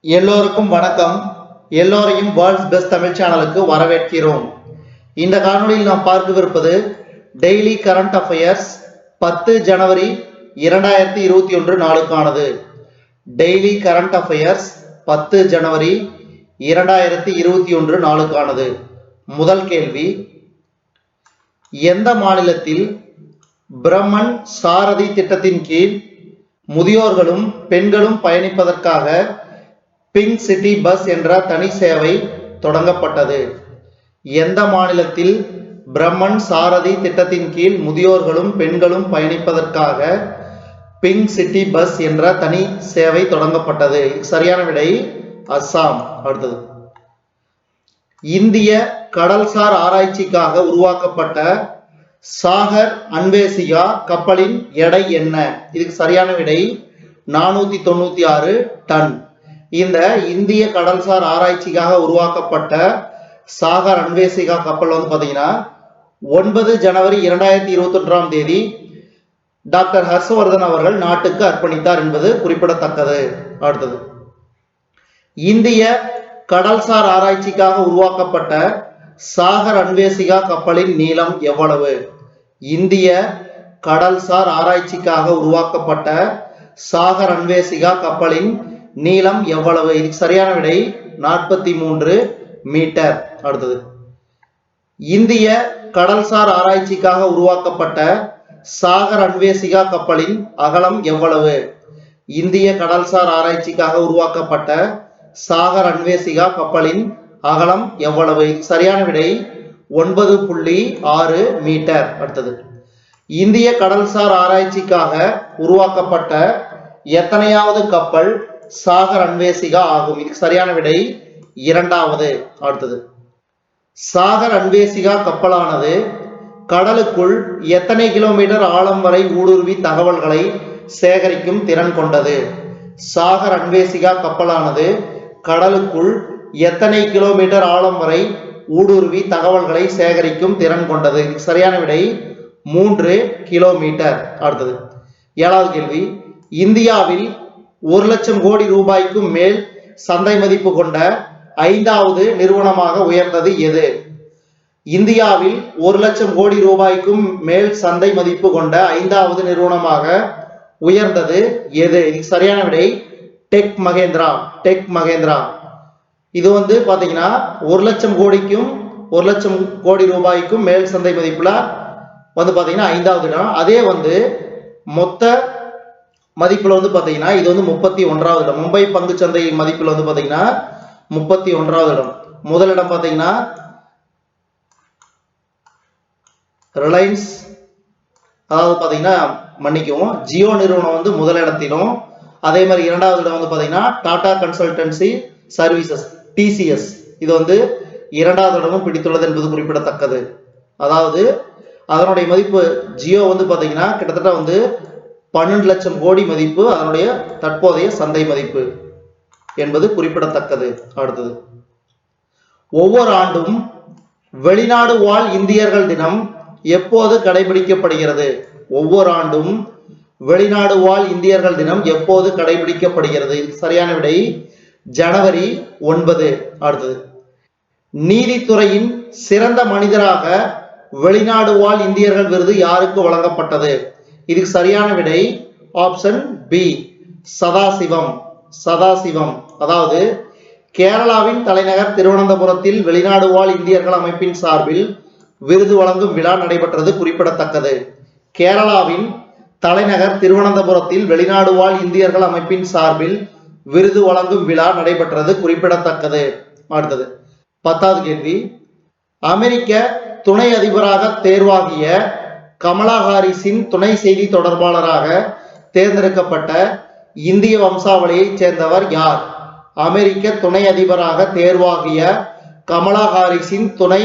எல்லோருக்கும் வணக்கம். எல்லோரையும் வேர்ல்ட்ஸ் பெஸ்ட் தமிழ் சேனலுக்கு வரவேற்கிறோம். இந்த காணொலியில் நாம் பார்க்கவிருப்பது டெய்லி கரண்ட் அஃபேர்ஸ் 10 ஜனவரி 2021 நாளுக்கானது. டெய்லி கரண்ட் அஃபேர்ஸ் 10 ஜனவரி 2021 நாளுக்கானது. முதல் கேள்வி, எந்த மாநிலத்தில் பிரம்மன் சாரதி திட்டத்தின் கீழ் முதியோர்களும் பெண்களும் பயணிப்பதற்காக பிங்க் சிட்டி பஸ் என்ற தனி சேவை தொடங்கப்பட்டது? எந்த மாநிலத்தில் பிரம்மன் சாரதி திட்டத்தின் கீழ் முதியோர்களும் பெண்களும் பயணிப்பதற்காக பிங்க் சிட்டி பஸ் என்ற தனி சேவை தொடங்கப்பட்டது? சரியான விடை அஸ்ஸாம். அடுத்தது, இந்திய கடல்சார் ஆராய்ச்சிக்காக உருவாக்கப்பட்ட சாகர் அன்வேசிகா கப்பலின் எடை என்ன? இதுக்கு சரியான விடை 496 டன். இந்த இந்திய கடல்சார் ஆராய்ச்சிக்காக உருவாக்கப்பட்ட சாகர் அன்வேசிகா கப்பல் பாத்தீங்கன்னா 9 ஜனவரி 2021 டாக்டர் ஹர்ஷவர்தன் அவர்கள் நாட்டுக்கு அர்ப்பணித்தார் என்பது குறிப்பிடத்தக்கது. அடுத்தது, இந்திய கடல்சார் ஆராய்ச்சிக்காக உருவாக்கப்பட்ட சாகர் அன்வேசிகா கப்பலின் நீளம் எவ்வளவு? இந்திய கடல்சார் ஆராய்ச்சிக்காக உருவாக்கப்பட்ட சாகர் அன்வேசிகா கப்பலின் நீளம் எவ்வளவு? இதுக்கு சரியான விடை 43 மீட்டர். அடுத்தது, இந்திய கடல்சார் ஆராய்ச்சிக்காக உருவாக்கப்பட்ட சாகர் அன்வேசிகா கப்பலின் அகலம் எவ்வளவு? இந்திய கடல்சார் ஆராய்ச்சிக்காக உருவாக்கப்பட்ட சாகர் அன்வேசிகா கப்பலின் அகலம் எவ்வளவு? சரியான விடை 9.6 மீட்டர். அடுத்தது, இந்திய கடல்சார் ஆராய்ச்சிக்காக உருவாக்கப்பட்ட எத்தனையாவது கப்பல் சாகர் அன்வேசிகா ஆகும்? இதுக்கு சரியான விடை 2வது. அடுத்தது, சாகர் அன்வேசிகா கப்பலானது கடலுக்குள் எத்தனை கிலோமீட்டர் ஆழம் வரை ஊடுருவி தகவல்களை சேகரிக்கும் திறன் கொண்டது? சாகர் அன்வேசிகா கப்பலானது கடலுக்குள் எத்தனை கிலோமீட்டர் ஆழம் வரை ஊடுருவி தகவல்களை சேகரிக்கும் திறன் கொண்டது? சரியான விடை 3 கிலோமீட்டர். அடுத்தது, 7வது கேள்வி, இந்தியாவில் 1 லட்சம் கோடி ரூபாய்க்கும் மேல் சந்தை மதிப்பு கொண்ட 5வது நிறுவனமாக உயர்ந்தது எது? இந்தியாவில் 1 லட்சம் கோடி ரூபாய்க்கும் மேல் சந்தை மதிப்பு கொண்ட 5வது நிறுவனமாக உயர்ந்தது எது? இதுக்கு சரியான விடை டெக் மகேந்திரா. டெக் மகேந்திரா. இது பாத்தீங்கன்னா 1 லட்சம் கோடிக்கும் 1 லட்சம் கோடி ரூபாய்க்கும் மேல் சந்தை மதிப்புல பாத்தீங்கன்னா 5வது இடம். அதே மொத்த மதிப்புல பாத்தீங்கன்னா இது 31வது இடம். மும்பை பங்கு சந்தை மதிப்புல பாத்தீங்கன்னா 31வது இடம். முதலிடம் பாத்தீங்கன்னா ரிலையன்ஸ், அதாவது பாத்தீங்கன்னா மன்னிக்கவும், ஜியோ நிறுவனம் முதலிடத்திலும், அதே மாதிரி 2வது இடம் பாத்தீங்கன்னா டாடா கன்சல்டன்சி சர்வீசஸ் டிசிஎஸ், இது 2வது இடமும் பிடித்துள்ளது என்பது குறிப்பிடத்தக்கது. அதாவது அதனுடைய மதிப்பு ஜியோ பாத்தீங்கன்னா கிட்டத்தட்ட 12 லட்சம் கோடி மதிப்பு அதனுடைய தற்போதைய சந்தை மதிப்பு என்பது குறிப்பிடத்தக்கது. அடுத்தது, ஒவ்வொரு ஆண்டும் வெளிநாடு வாழ் இந்தியர்கள் தினம் எப்போது கடைபிடிக்கப்படுகிறது? ஒவ்வொரு ஆண்டும் வெளிநாடு வாழ் இந்தியர்கள் தினம் எப்போது கடைபிடிக்கப்படுகிறது? சரியான விடை ஜனவரி 9. அடுத்தது, நீதித்துறையின் சிறந்த மனிதராக வெளிநாடு வாழ் இந்தியர்கள் விருது யாருக்கு வழங்கப்பட்டது? இதுக்கு சரியான விடை ஆப்ஷன் பி, சதாசிவம். சதாசிவம். அதாவது கேரளாவின் தலைநகர் திருவனந்தபுரத்தில் வெளிநாடு வாழ் இந்தியர்கள் அமைப்பின் சார்பில் விருது வழங்கும் விழா நடைபெற்றது குறிப்பிடத்தக்கது. கேரளாவின் தலைநகர் திருவனந்தபுரத்தில் வெளிநாடு வாழ் இந்தியர்கள் அமைப்பின் சார்பில் விருது வழங்கும் விழா நடைபெற்றது குறிப்பிடத்தக்கது. அடுத்தது, 10வது கேள்வி, அமெரிக்க துணை அதிபராக தேர்வாகிய கமலா ஹாரிஸின் துணை செய்தி தொடர்பாளராக தேர்ந்தெடுக்கப்பட்ட இந்திய வம்சாவளியை சேர்ந்தவர் யார்? அமெரிக்க துணை அதிபராக தேர்வாகிய கமலா ஹாரிஸின் துணை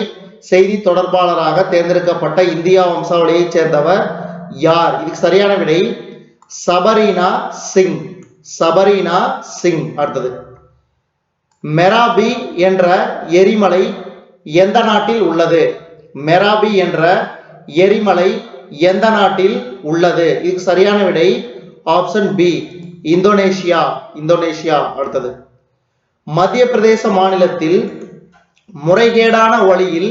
செய்தி தொடர்பாளராக தேர்ந்தெடுக்கப்பட்ட இந்தியா வம்சாவளியை சேர்ந்தவர் யார்? இதுக்கு சரியான விடை சபரீனா சிங். சபரீனா சிங். அடுத்தது, மெராபி என்ற எரிமலை எந்த நாட்டில் உள்ளது? மெராபி என்ற எரிமலை எந்த நாட்டில் உள்ளது? இதுக்கு சரியான விடை ஆப்ஷன் பி, இந்தோனேஷியா. இந்தோனேஷியா. அடுத்தது, மத்திய பிரதேச மாநிலத்தில் முறைகேடான வழியில்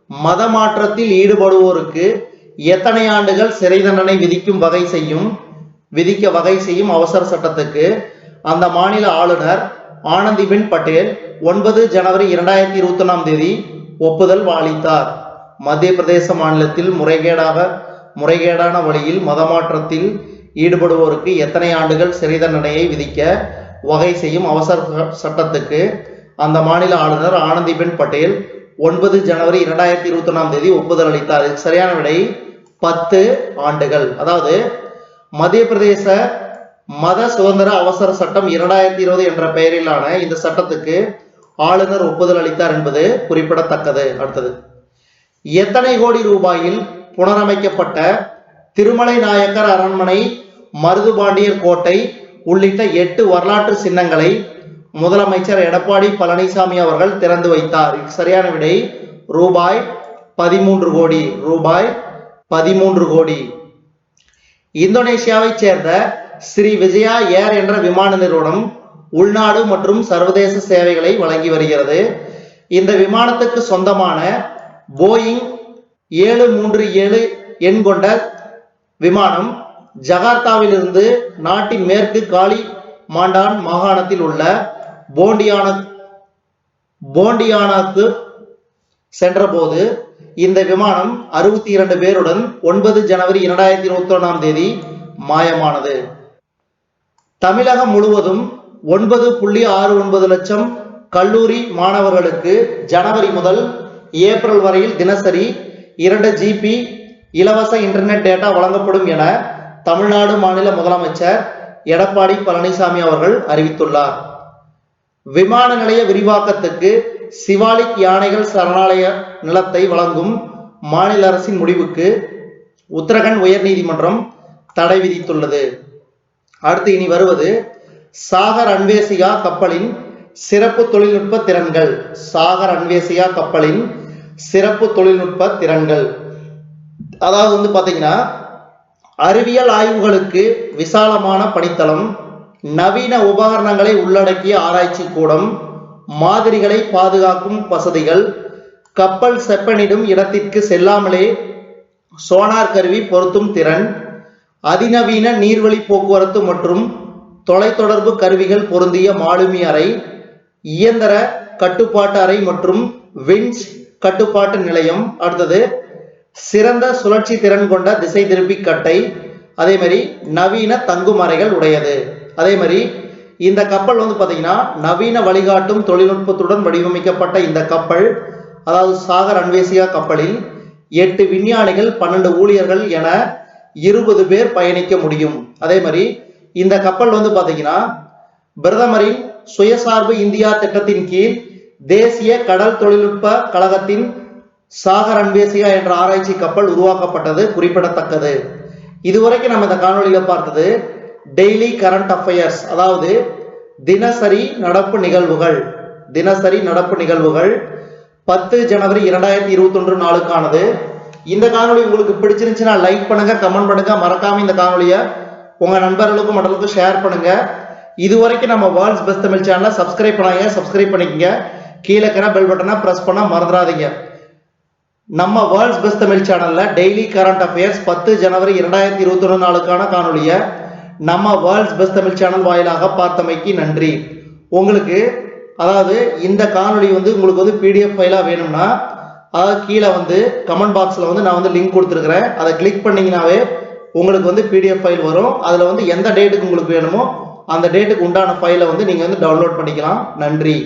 மத மாற்றத்தில் ஈடுபடுவோருக்கு எத்தனை ஆண்டுகள் சிறை தண்டனை விதிக்க வகை செய்யும் அவசர சட்டத்துக்கு அந்த மாநில ஆளுநர் ஆனந்திபென் பட்டேல் 9 ஜனவரி 2021 ஒப்புதல் அளித்தார். மத்திய பிரதேச மாநிலத்தில் முறைகேடான வழியில் மதமாற்றத்தில் ஈடுபடுவோருக்கு எத்தனை ஆண்டுகள் சிறை தண்டனையை விதிக்க வகை செய்யும் அவசர சட்டத்துக்கு அந்த மாநில ஆளுநர் ஆனந்திபென் பட்டேல் 9 ஜனவரி 2021 ஒப்புதல் அளித்தார். சரியான விடை 10 ஆண்டுகள். அதாவது மத்திய பிரதேச மத சுதந்திர அவசர சட்டம் 2020 என்ற பெயரிலான இந்த சட்டத்துக்கு ஆளுநர் ஒப்புதல் அளித்தார் என்பது குறிப்பிடத்தக்கது. அடுத்தது, எத்தனை கோடி ரூபாயில் புனரமைக்கப்பட்ட திருமலை நாயக்கர் அரண்மனை, மருதுபாண்டியர் கோட்டை உள்ளிட்ட 8 வரலாற்று சின்னங்களை முதலமைச்சர் எடப்பாடி பழனிசாமி அவர்கள் திறந்து வைத்தார்? சரியான விடை ரூபாய் 13 கோடி. ரூபாய் 13 கோடி. இந்தோனேஷியாவை சேர்ந்த ஸ்ரீ விஜயா ஏர் என்ற விமான நிறுவனம் உள்நாடு மற்றும் சர்வதேச சேவைகளை வழங்கி வருகிறது. இந்த விமானத்துக்கு சொந்தமான போயிங் 737 எண் கொண்ட விமானம் ஜகார்த்தாவிலிருந்து நாட்டின் மேற்கு காலிமாண்டான் மாகாணத்தில் உள்ள போண்டியானாக்கு சென்றபோது இந்த விமானம் 62 பேருடன் 9 ஜனவரி 2021 மாயமானது. தமிழகம் முழுவதும் 9.69 லட்சம் கல்லூரி மாணவர்களுக்கு ஜனவரி முதல் ஏப்ரல் வரையில் தினசரி 2 GB இலவச இன்டர்நெட் டேட்டா வழங்கப்படும் என தமிழ்நாடு மாநில முதலமைச்சர் எடப்பாடி பழனிசாமி அவர்கள் அறிவித்துள்ளார். விமான நிலைய விரிவாக்கத்துக்கு சிவாலிக் யானைகள் சரணாலய நிலத்தை வழங்கும் மாநில அரசின் முடிவுக்கு உத்தரகண்ட் உயர் நீதிமன்றம் தடை விதித்துள்ளது. அடுத்து இனி வருவது சாகர் அன்வேசிகா கப்பலின் சிறப்பு தொழில்நுட்ப திறன்கள். சாகர் அன்வேசிகா கப்பலின் சிறப்பு தொழில்நுட்ப திறன்கள். அதாவது பாத்தீங்கன்னா, அறிவியல் ஆய்வுகளுக்கு விசாலமான பணித்தளம், நவீன உபகரணங்களை உள்ளடக்கிய ஆராய்ச்சி கூடம், மாதிரிகளை பாதுகாக்கும் வசதிகள், கப்பல் செப்பனிடும் இடத்திற்கு செல்லாமலே சோனார் கருவி பொருத்தும் திறன், அதிநவீன நீர்வழி போக்குவரத்து மற்றும் தொலைத்தொடர்பு கருவிகள் பொருந்திய மாலுமி அறை, இயந்திர கட்டுப்பாட்டு அறை மற்றும் விஞ்ச் கட்டுப்பாட்டு நிலையம். அடுத்தது, சிறந்த சுழற்சி திறன் கொண்ட திசை திருப்பி கட்டை, அதே மாதிரி நவீன தங்கும் அறைகள் உடையது. அதே மாதிரி இந்த கப்பல் பாத்தீங்கன்னா நவீன வழிகாட்டும் தொழில்நுட்பத்துடன் வடிவமைக்கப்பட்ட இந்த கப்பல், அதாவது சாகர் அன்வேசிகா கப்பலில் 8 விஞ்ஞானிகள் 12 ஊழியர்கள் என 20 பேர் பயணிக்க முடியும். அதே மாதிரி இந்த கப்பல் பாத்தீங்கன்னா பிரதமரின் சுயசார்பு இந்தியா திட்டத்தின் கீழ் தேசிய கடல் தொழில்நுட்ப கழகத்தின் சாகர் அன்வேசிகா என்ற ஆராய்ச்சி கப்பல் உருவாக்கப்பட்டது குறிப்பிடத்தக்கது. இதுவரைக்கும் நம்ம இந்த காணொலியில பார்த்தது டெய்லி கரண்ட் அஃபேர்ஸ், அதாவது தினசரி நடப்பு நிகழ்வுகள். 10 ஜனவரி 2021 நாளுக்கானது. இந்த காணொலி உங்களுக்கு பிடிச்சிருந்துச்சுன்னா லைக் பண்ணுங்க, கமெண்ட் பண்ணுங்க, மறக்காம இந்த காணொலியை உங்க நண்பர்களுக்கும் மற்றவங்களுக்கும் ஷேர் பண்ணுங்க. இதுவரைக்கும் நம்ம வேர்ல்ட்ஸ் பெஸ்ட் தமிழ் சேனலை சப்ஸ்கிரைப் பண்ணிக்கங்க. கீழே இருக்கிற பெல் பட்டனை பிரஸ் பண்ண மறந்துடாதீங்க. நம்ம வேர்ல்ட்ஸ் பெஸ்ட் தமிழ் சேனல்ல டெய்லி கரண்ட் அஃபேர்ஸ் 10 ஜனவரி 2021 நாளுக்கான காணொலியை நம்ம வேர்ல்ட்ஸ் பெஸ்ட் தமிழ் சேனல் வாயிலாக பார்த்தமைக்கு நன்றி. உங்களுக்கு அதாவது இந்த காணொலி உங்களுக்கு PDF ஃபைலா வேணும்னா அதாவது கீழே கமெண்ட் பாக்ஸ்ல நான் லிங்க் கொடுத்துருக்கிறேன். அதை கிளிக் பண்ணீங்கன்னாவே உங்களுக்கு PDF ஃபைல் வரும். அதுல எந்த டேட்டுக்கு உங்களுக்கு வேணுமோ அந்த டேட்டுக்கு உண்டான ஃபைலை நீங்க டவுன்லோட் பண்ணிக்கலாம். நன்றி.